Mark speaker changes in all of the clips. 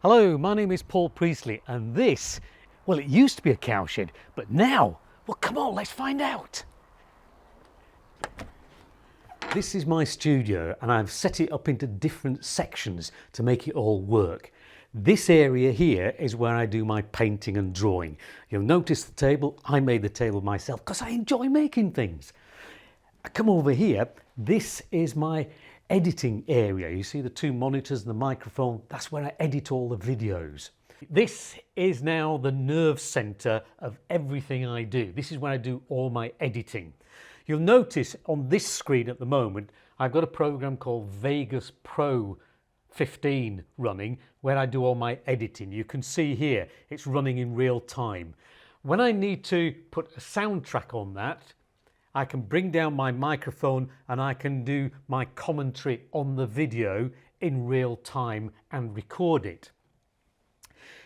Speaker 1: Hello, my name is Paul Priestley and this, well, it used to be a cowshed, but now, well, come on, let's find out. This is my studio and I've set it up into different sections to make it all work. This area here is where I do my painting and drawing. You'll notice the table, I made the table myself because I enjoy making things. I come over here, this is my editing area. You see the two monitors and the microphone, that's where I edit all the videos. This is now the nerve center of everything I do. This is where I do all my editing. You'll notice on this screen at the moment, I've got a program called Vegas Pro 15 running where I do all my editing. You can see here, it's running in real time. When I need to put a soundtrack on that, I can bring down my microphone and I can do my commentary on the video in real time and record it.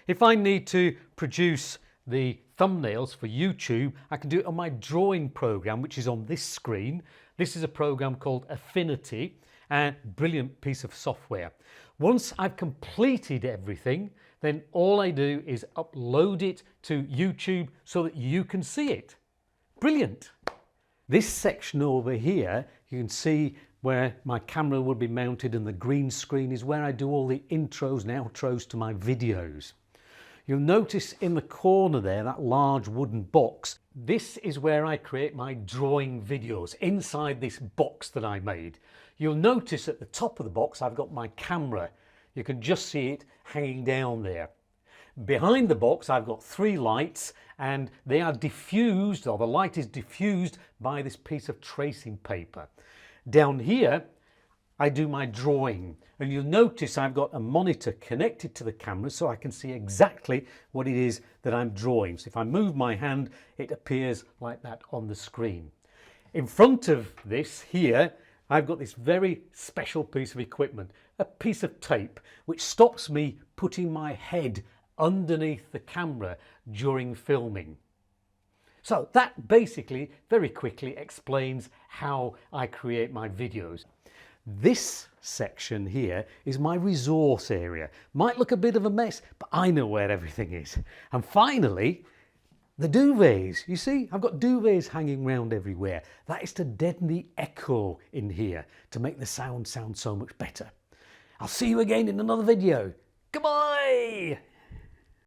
Speaker 1: If I need to produce the thumbnails for YouTube, I can do it on my drawing program, which is on this screen. This is a program called Affinity, a brilliant piece of software. Once I've completed everything, then all I do is upload it to YouTube so that you can see it. Brilliant. This section over here, you can see where my camera will be mounted and the green screen is where I do all the intros and outros to my videos. You'll notice in the corner there, that large wooden box, this is where I create my drawing videos, inside this box that I made. You'll notice at the top of the box, I've got my camera. You can just see it hanging down there. Behind the box, I've got three lights and they are diffused, or the light is diffused by this piece of tracing paper. Down here, I do my drawing and you'll notice I've got a monitor connected to the camera so I can see exactly what it is that I'm drawing. So if I move my hand, it appears like that on the screen. In front of this here, I've got this very special piece of equipment, a piece of tape, which stops me putting my head underneath the camera during filming. So that basically very quickly explains how I create my videos. This section here is my resource area. Might look a bit of a mess, but I know where everything is. And finally, the duvets. You see, I've got duvets hanging around everywhere. That is to deaden the echo in here, to make the sound so much better. I'll see you again in another video. Goodbye!